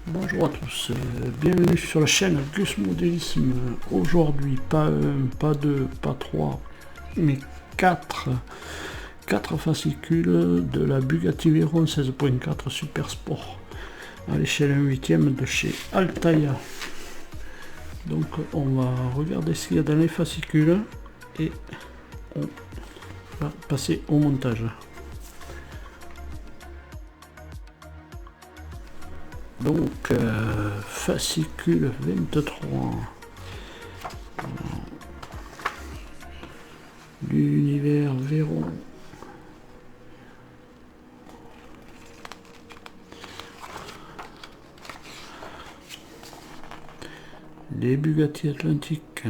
Bonjour à tous, bienvenue sur la chaîne Gus Modélisme. Aujourd'hui, pas un, pas deux, pas trois, mais quatre fascicules de la Bugatti Veyron 16.4 Super Sport à l'échelle 1/8 de chez Altaïa. Donc on va regarder ce qu'il y a dans les fascicules et on va passer au montage. Donc, fascicule 23, l'univers Veyron. Les Bugatti Atlantique.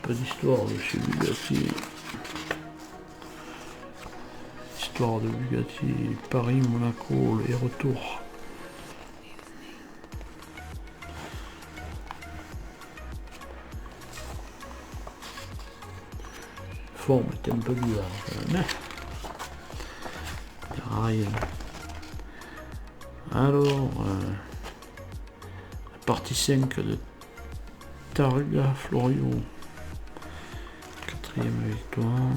Pas d'histoire de chez Bugatti. Histoire de Bugatti, Paris, Monaco, les retours. Forme est un peu bizarre, mais il n'y a rien. Alors, la partie 5 de Targa Florio. 4e victoire.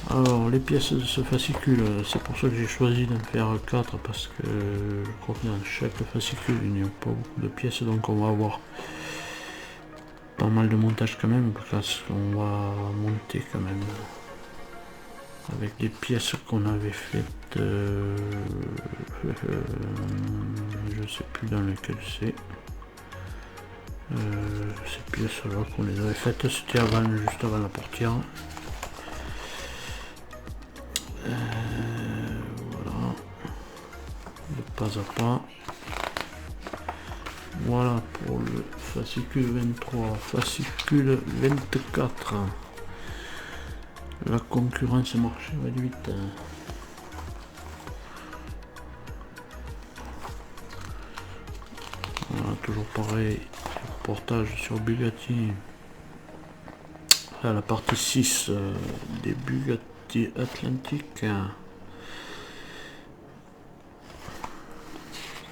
Alors les pièces de ce fascicule, c'est pour ça que j'ai choisi d'en faire 4 parce que je crois que dans chaque fascicule il n'y a pas beaucoup de pièces, donc on va avoir pas mal de montage quand même parce qu'on va monter quand même avec les pièces qu'on avait faites, je sais plus dans lequel c'est. Ces pièces là qu'on les avait faites, c'était juste avant la portière. Voilà, de pas à pas. Voilà pour le fascicule 23, fascicule 24. La concurrence marché réduite. Voilà, toujours pareil, portage sur Bugatti. Là, la partie 6 des Bugatti Atlantique.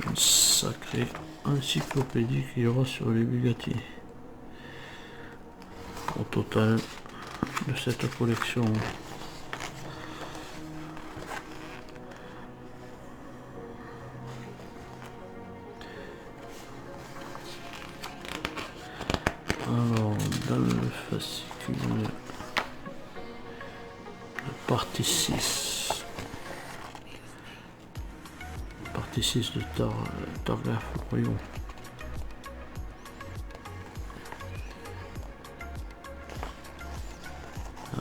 Une sacrée encyclopédie qu'il y aura sur les Bugatti. Au total de cette collection. Alors, dans le fascicule, la partie 6. Partie 6 de Targa Florio.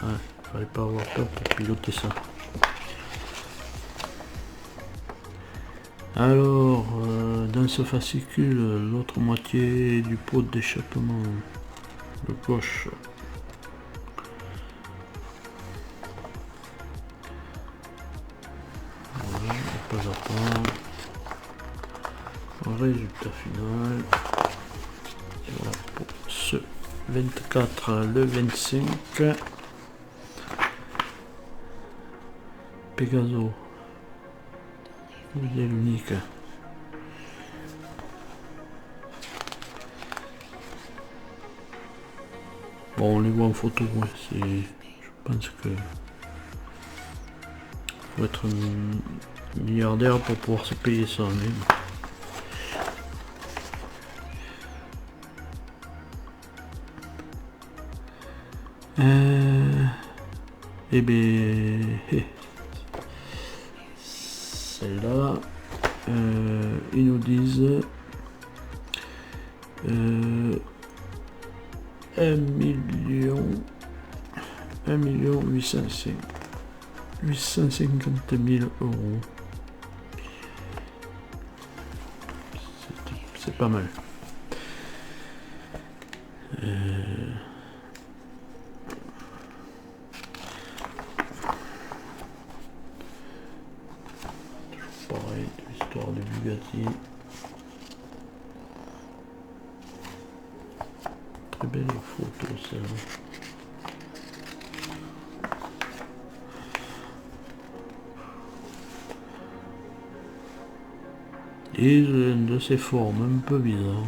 Ah, il fallait pas avoir peur pour piloter ça. Alors, dans ce fascicule, l'autre moitié du pot d'échappement, le gauche. Voilà, pas à pas. Résultat final. Et voilà pour ce 24, le 25. Pegaso. Modèle unique. Bon, on les voit en photo, ouais, je pense que faut être milliardaire pour pouvoir se payer ça, mais et ben celle-là, ils nous disent 1 850 000 euros. C'est pas mal. parti. Très belle photo celle-là. Et de ces formes un peu bizarres.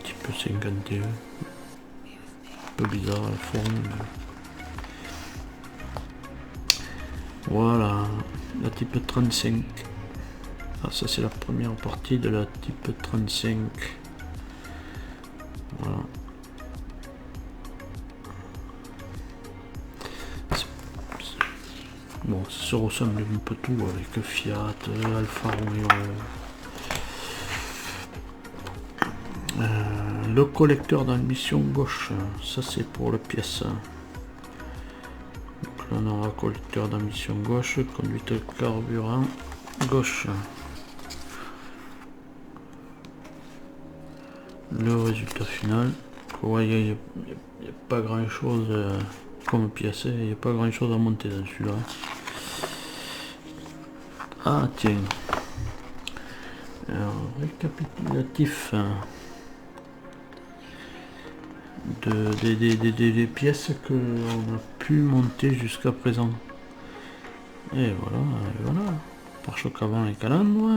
Type 51. Un peu bizarre la forme. Voilà, la type 35. Ah, ça c'est la première partie de la type 35. Voilà. Bon, ça se ressemble un peu tout avec Fiat, Alfa Romeo. Le collecteur d'ambition gauche, ça c'est pour la pièce. Donc là on aura collecteur d'ambition gauche, conduite carburant gauche. Le résultat final, vous voyez, il n'y a pas grand chose comme pièce, il n'y a pas grand chose à monter dans celui-là. Ah tiens, alors, récapitulatif des pièces que l'on a pu monter jusqu'à présent. Et voilà. Pare-choc avant et calandre,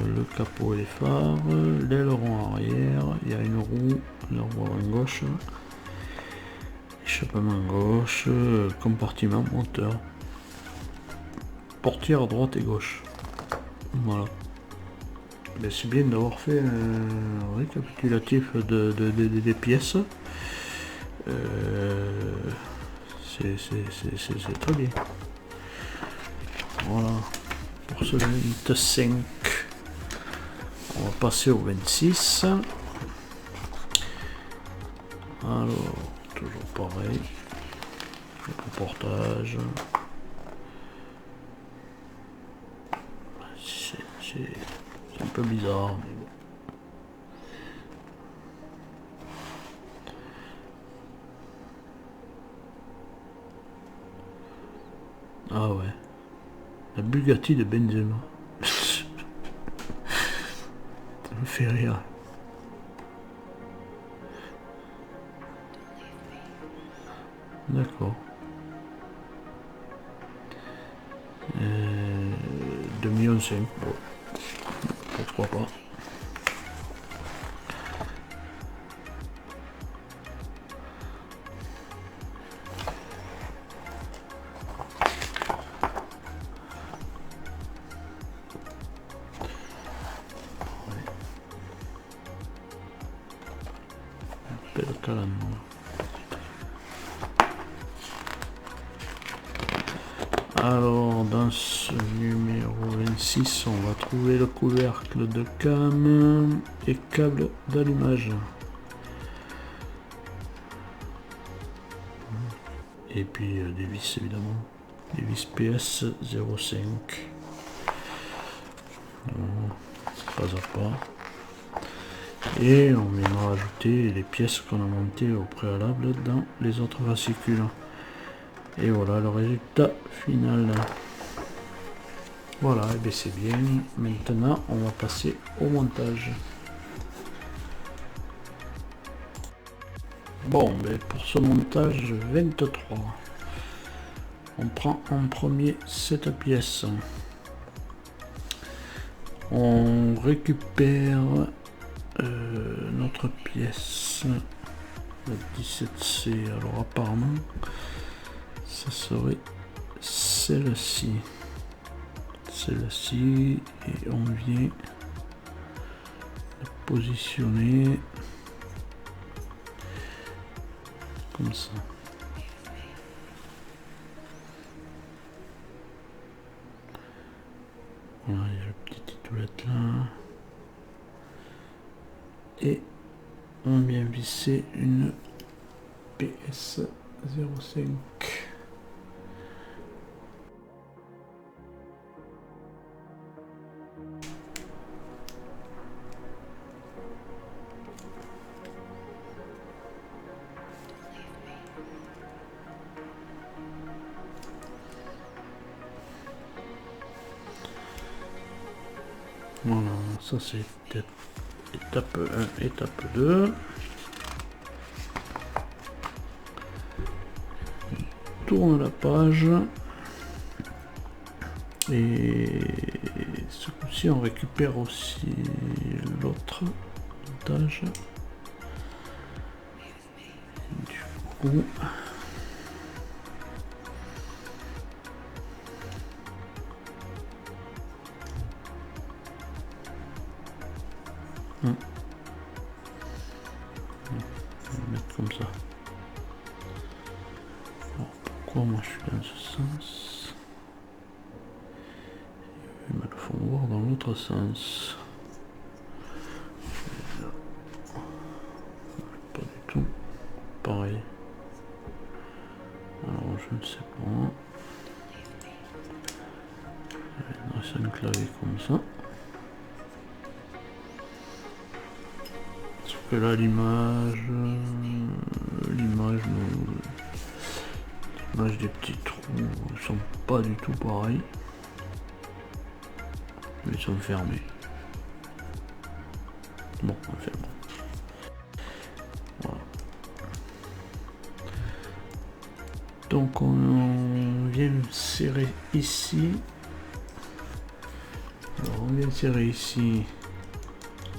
le capot et les phares, l'aileron arrière, il y a une roue, la roue avant gauche, échappement gauche, compartiment moteur, portière droite et gauche. Voilà. C'est bien d'avoir fait un récapitulatif des pièces. C'est très bien. Voilà. Pour ce 25, on va passer au 26. Alors, toujours pareil. Le comportage. C'est un peu bizarre, mais bon. Ah ouais. La Bugatti de Benzema. Ça me fait rire. D'accord. 2,5 millions. Bon. Pourquoi pas. Belle calandre. Alors dans ce numéro 26 on va trouver le couvercle de cam et câble d'allumage. Et puis des vis évidemment. Des vis PS 05. Pas à pas. Et on viendra rajouter les pièces qu'on a montées au préalable dans les autres fascicules. Et voilà le résultat final. Voilà, et bien c'est bien. Maintenant on va passer au montage. Bon, ben pour ce montage 23, on prend en premier cette pièce. On récupère notre pièce, la 17C. Alors apparemment, ça serait celle-ci. Celle-ci, et on vient la positionner comme ça. Voilà, il y a la petite titoulette là. Et on vient visser une PS 05. ça c'est étape 1, étape 2. On tourne la page. Et ce coup-ci on récupère aussi l'autre montage. Du coup, on va le mettre comme ça. Alors, pourquoi moi je suis dans ce sens? Ils me le font voir dans l'autre sens. Pas du tout pareil. Alors je ne sais pas. On va un clavier comme ça. Parce que là l'image des petits trous ne sont pas du tout pareils. Mais ils sont fermés. Bon, enfin bon. Voilà. Donc on vient serrer ici. Alors on vient serrer ici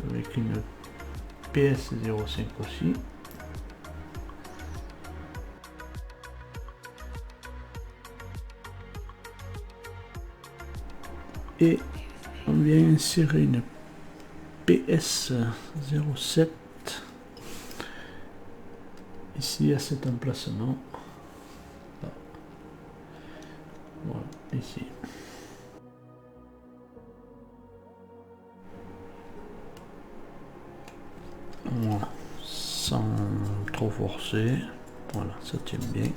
avec une PS05 aussi. Et on vient insérer une PS07 ici à cet emplacement. Là. Voilà, ici. Voilà, sans trop forcer. Voilà, ça tient bien.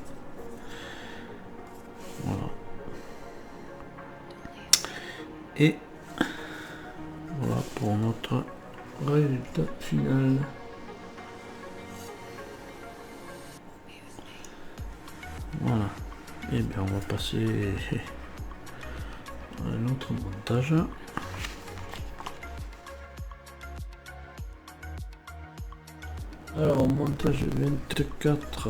Voilà. Et voilà pour notre résultat final. Voilà. Et bien on va passer à un autre montage. Alors montage 24.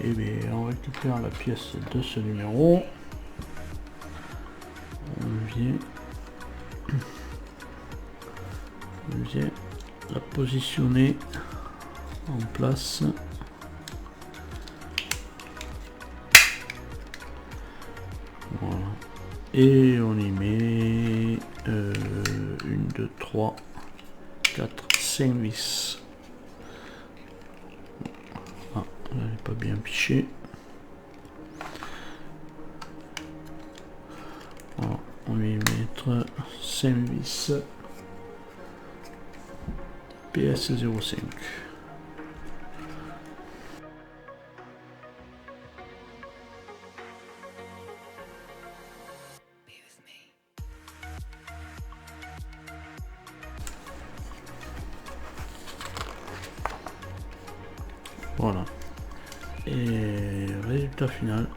Et bien on récupère la pièce de ce numéro. On vient la positionner en place. Voilà. Et on y met 1, 2, 3, 4, 5 vis. Ah, elle n'est pas bien pichée. Voilà. On va y mettre 5 vis PS05. Voilà. Et résultat final.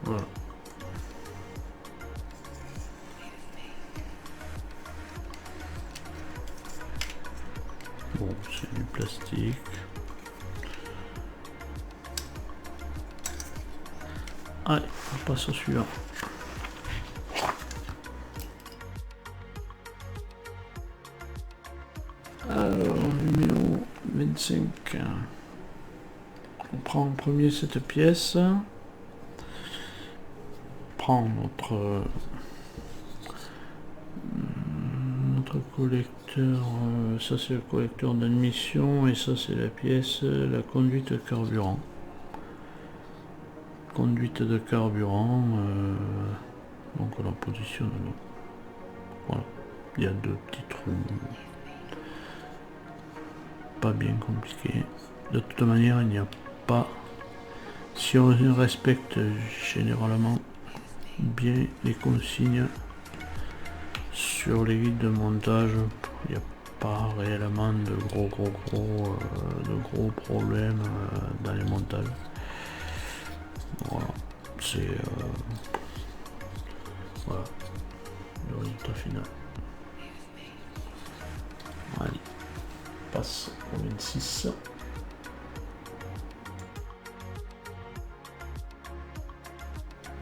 Voilà. Bon, c'est du plastique. Allez, on passe au suivant. Alors, numéro 25. On prend en premier cette pièce. On prend notre collecteur. Ça c'est le collecteur d'admission et ça c'est la pièce, la conduite de carburant. Conduite de carburant. Donc on la positionne là. Voilà. Il y a deux petits trous. Pas bien compliqué. De toute manière, il n'y a pas, si on respecte généralement bien les consignes sur les guides de montage, il n'y a pas réellement de gros problèmes dans les montages. Voilà, c'est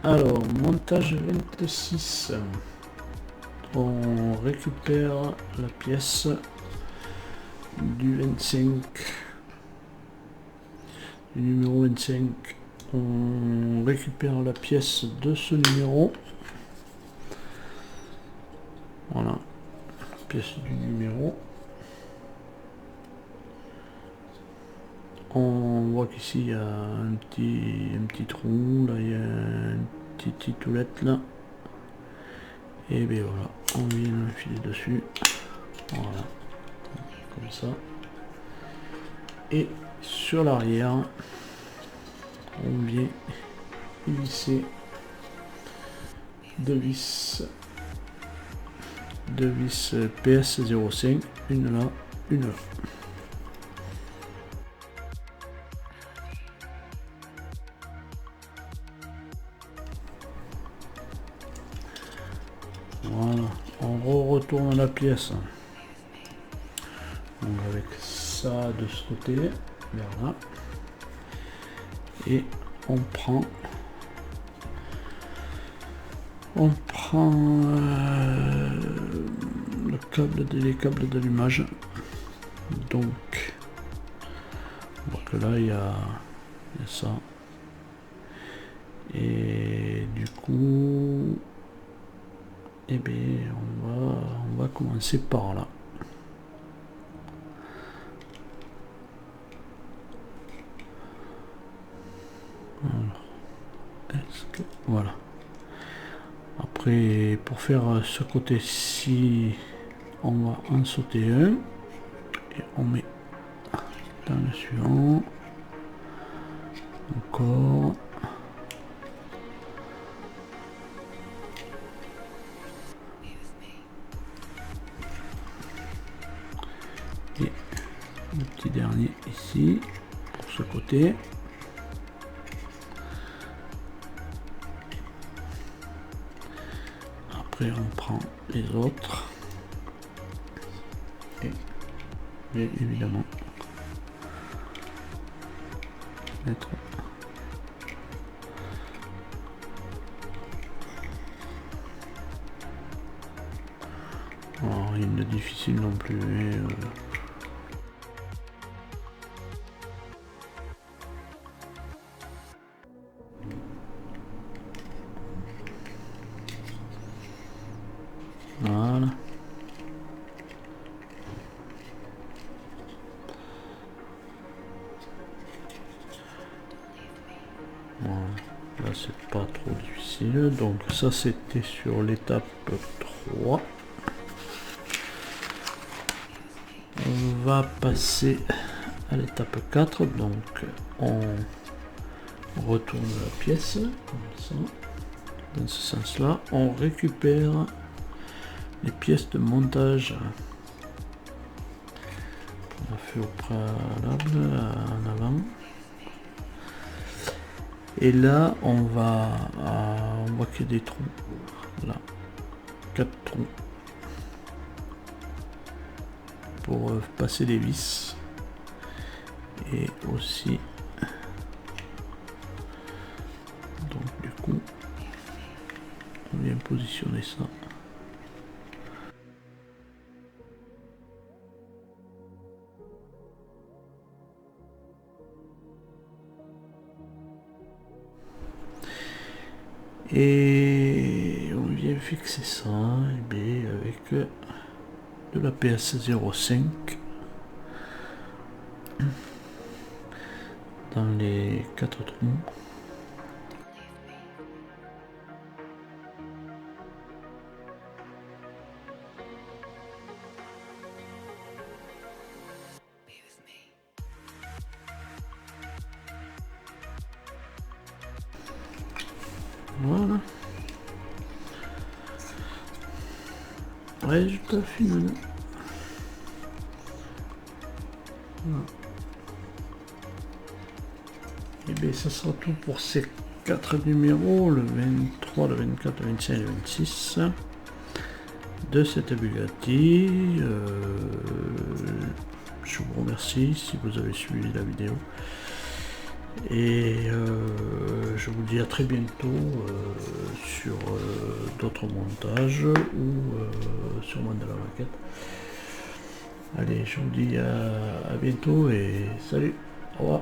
Alors, montage 26. On récupère la pièce du 25. Du numéro 25. On récupère la pièce de ce numéro. Voilà. Pièce du numéro. On voit qu'ici il y a un petit trou, là il y a une petite titoulette là. Et bien voilà, on vient enfiler dessus. Voilà, comme ça. Et sur l'arrière, on vient visser deux vis PS05, une là, une là. Voilà, on retourne la pièce. Donc avec ça de ce côté, vers là. Et on prend les câbles d'allumage. Donc on voit que là il y a ça. Et du coup, eh bien, on va commencer par là. Alors, voilà. Après, pour faire ce côté-ci, on va en sauter un et on met dans le suivant. Encore. Et le petit dernier ici pour ce côté. Après on prend les autres et bien évidemment mettre rien de difficile non plus. Voilà. Voilà. Là c'est pas trop difficile. Donc ça c'était sur l'étape 3. On va passer à l'étape 4. Donc on retourne la pièce comme ça. Dans ce sens là, on récupère les pièces de montage. On a fait au préalable en avant. Et là on voit qu'il y a des trous. Là, 4 trous pour passer les vis. Et aussi donc du coup on vient positionner ça. Et on vient fixer ça et bien, avec de la PS05 dans les 4 trous. Voilà. Résultat final. Voilà. Et bien ça sera tout pour ces 4 numéros, le 23, le 24, le 25 et le 26 de cette Bugatti. Je vous remercie si vous avez suivi la vidéo. Et je vous dis à très bientôt sur d'autres montages ou sur Mandala Maquette. Allez, je vous dis à bientôt et salut, au revoir.